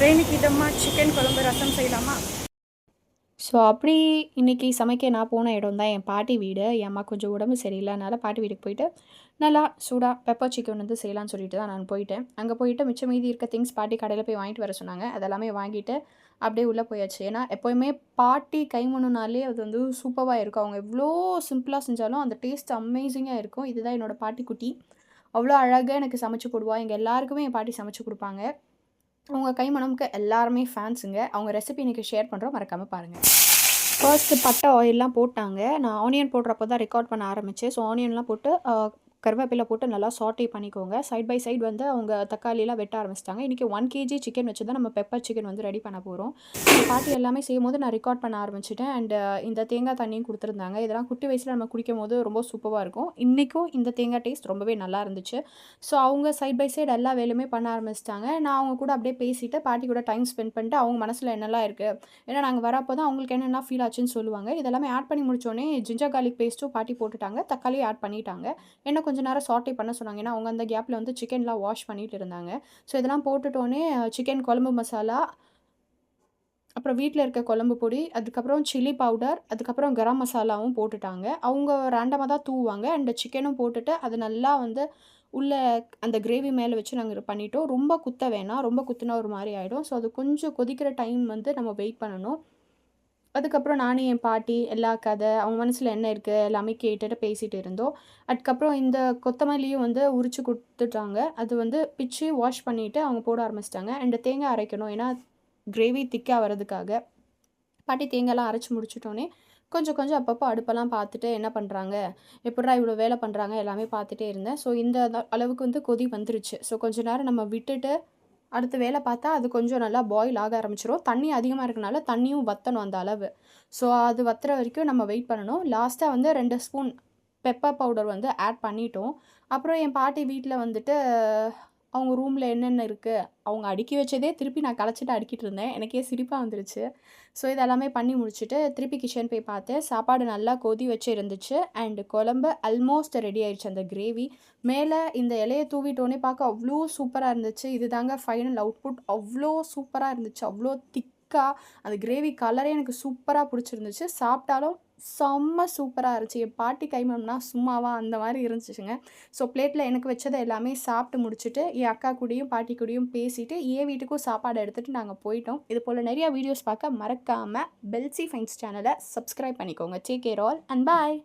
ரெயினிக்கு இதம்மா chicken குழம்பு ரசம் செய்யலாமா? So அப்படி இன்றைக்கி சமைக்க நான் போன இடம் தான் என் பாட்டி வீடு. என் அம்மா கொஞ்சம் உடம்பு சரியில்ல. அதனால பாட்டி வீட்டுக்கு போயிட்டு, நல்லா சூடாக பெப்பர் சிக்கன் வந்து செய்யலான்னு சொல்லிட்டு தான் நான் போயிட்டேன். அங்கே போயிட்டு மிச்சம் மீதி இருக்க திங்ஸ் பாட்டி கடையில் போய் வாங்கிட்டு வர சொன்னாங்க. அதெல்லாமே வாங்கிட்டு அப்படியே உள்ளே போயாச்சு. ஏன்னா எப்போயுமே பாட்டி கைமணுனாலே அது வந்து சூப்பராக இருக்கும். அவங்க எவ்வளோ சிம்பிளாக செஞ்சாலும் அந்த டேஸ்ட் அமேசிங்காக இருக்கும். இதுதான் என்னோடய பாட்டி குட்டி. அவ்வளோ அழகாக எனக்கு சமைச்சு போடுவா. எங்கள் எல்லாருக்குமே என் பாட்டி சமைச்சு குடுப்பாங்க. அவங்க கைமணம்க்கு எல்லாருமே ஃபேன்ஸுங்க. அவங்க ரெசிபி இன்னைக்கு ஷேர் பண்றோம். மறக்காம பாருங்க. ஃபர்ஸ்ட்டு பட்டை, ஆயில்லாம் போட்டாங்க. நான் ஆனியன் போடுறப்போ தான் ரெக்கார்ட் பண்ண ஆரம்பிச்சேன். ஸோ ஆனியன்லாம் போட்டு கருவேப்பிலை போட்டு நல்லா சாட்டே பண்ணிக்கோங்க. சைட் பை சைடு வந்து அவங்க தக்காளிலாம் வெட்ட ஆரம்பிச்சிட்டாங்க. இன்றைக்கி 1 கேஜி சிக்கன் வச்சு தான் நம்ம பெப்பர் சிக்கன் வந்து ரெடி பண்ண போகிறோம். பாட்டி எல்லாமே செய்யும்போது நான் ரெக்கார்ட் பண்ண ஆரம்பிச்சுட்டேன். அண்ட் இந்த தேங்காய் தண்ணியும் கொடுத்துருந்தாங்க. இதெல்லாம் குட்டி வயசில் நம்ம குடிக்கும்போது ரொம்ப சூப்பராக இருக்கும். இன்றைக்கும் இந்த தேங்காய் டேஸ்ட் ரொம்பவே நல்லா இருந்துச்சு. ஸோ அவங்க சைட் பை சைடு எல்லா வேலையுமே பண்ண ஆரம்பிச்சிட்டாங்க. நான் அவங்க கூட அப்படியே பேசிட்டு பாட்டி கூட டைம் ஸ்பெண்ட் பண்ணிட்டு அவங்க மனசில் என்னெல்லாம் இருக்குது, ஏன்னா நாங்கள் வரப்போ தான் அவங்களுக்கு என்னென்ன ஃபீல் ஆச்சுன்னு சொல்லுவாங்க. இதெல்லாமே ஆட் பண்ணி முடிச்சோடனே ஜிஞ்சர் கார்லிக் பேஸ்ட்டும் பாட்டி போட்டுட்டாங்க. தக்காளியும் ஆட் பண்ணிட்டாங்க. என்ன கொஞ்ச நேரம் சாட்டே பண்ண சொன்னாங்க. ஏன்னா அவங்க அந்த கேப்பில் வந்து சிக்கன்லாம் வாஷ் பண்ணிட்டு இருந்தாங்க. ஸோ இதெல்லாம் போட்டுட்டோன்னே சிக்கன் குழம்பு மசாலா, அப்புறம் வீட்டில் இருக்க குழம்பு பொடி, அதுக்கப்புறம் சில்லி பவுடர், அதுக்கப்புறம் கரம் மசாலாவும் போட்டுட்டாங்க. அவங்க ரேண்டமாக தான் தூவுவாங்க. அண்ட் சிக்கனும் போட்டுட்டு அது நல்லா வந்து உள்ள அந்த கிரேவி மேலே வச்சு நாங்கள் பண்ணிட்டோம். ரொம்ப குத்த வேணாம். ரொம்ப குத்துனா ஒரு மாரி ஆயிடும். ஸோ அது கொஞ்சம் கொதிக்கிற டைம் வந்து நம்ம வெயிட் பண்ணணும். அதுக்கப்புறம் நானும் என் பாட்டி எல்லா கதை, அவங்க மனசில என்ன இருக்குது எல்லாமே கேட்டுட்டு பேசிட்டு இருந்தோம். அதுக்கப்புறம் இந்த கொத்தமல்லியும் வந்து உரிச்சு குடுத்துட்டாங்க. அது வந்து பிச்சு வாஷ் பண்ணிட்டு அவங்க போட ஆரம்பிச்சுட்டாங்க. அண்ட் தேங்காய் அரைக்கணும். ஏன்னா கிரேவி திக்கா வரதுக்காக. பாட்டி தேங்காய்லாம் அரைச்சு முடிச்சுட்டோனே, கொஞ்சம் கொஞ்சம் அப்பப்போ அடுப்பெல்லாம் பார்த்துட்டு என்ன பண்ணுறாங்க, எப்புட்றா இவ்வளோ வேலை பண்ணுறாங்க எல்லாமே பார்த்துட்டே இருந்தேன். ஸோ இந்த அளவுக்கு வந்து கொதி வந்துருச்சு. ஸோ கொஞ்ச நேரம் நம்ம விட்டுட்டு அடுத்து வேலை பார்த்தா அது கொஞ்சம் நல்லா பாயில் ஆக ஆரம்பிச்சுரும். தண்ணி அதிகமாக இருக்கனால தண்ணியும் வத்தணும் அந்த அளவு. ஸோ அது வத்துற வரைக்கும் நம்ம வெயிட் பண்ணணும். லாஸ்ட்டா வந்து 2 ஸ்பூன் பெப்பர் பவுடர் வந்து ஆட் பண்ணிட்டோம். அப்புறம் என் பாட்டி வீட்ல வந்துட்டு அவங்க ரூம்ல என்னென்ன இருக்கு, அவங்க அடுக்கி வச்சதே திருப்பி நான் கலைச்சிட்டு அடுக்கிட்டு இருந்தேன். எனக்கே சிரிப்பா வந்துருச்சு. ஸோ இது எல்லாமே பண்ணி முடிச்சுட்டு திருப்பி கிச்சன் போய் பார்த்தேன். சாப்பாடு நல்லா கொதி வச்சு இருந்துச்சு. அண்ட் குழம்பு ஆல்மோஸ்ட் ரெடி ஆயிடுச்சு அந்த கிரேவி. மேலே இந்த இலைய தூவிட்டோனே பார்க்க அவ்வளோ சூப்பரா இருந்துச்சு. இதுதாங்க ஃபைனல் அவுட்புட். அவ்வளோ சூப்பரா இருந்துச்சு. அவ்வளோ திக்கா அந்த கிரேவி கலரே எனக்கு சூப்பரா பிடிச்சிருந்துச்சு. சாப்பிட்டாலும் செம்ம சூப்பரா இருந்துச்சு. என் பாட்டி கைமணம்னா சும்மாவா அந்த மாரி இருந்துச்சுங்க. ஸோ பிளேட்ல எனக்கு வச்சத எல்லாமே சாப்பிட்டு முடிச்சுட்டு, என் அக்கா கூடயும், பாட்டி கூடயும் பேசிட்டு, என் வீட்டுக்கும் சாப்பாடு எடுத்துட்டு நாங்க போயிட்டோம். இது போல நெறைய வீடியோஸ் பார்க்க மறக்காம பெல்சி ஃபைன்ஸ் சேனல சப்ஸ்கிரைப் பண்ணிக்கோங்க. Take care all and bye.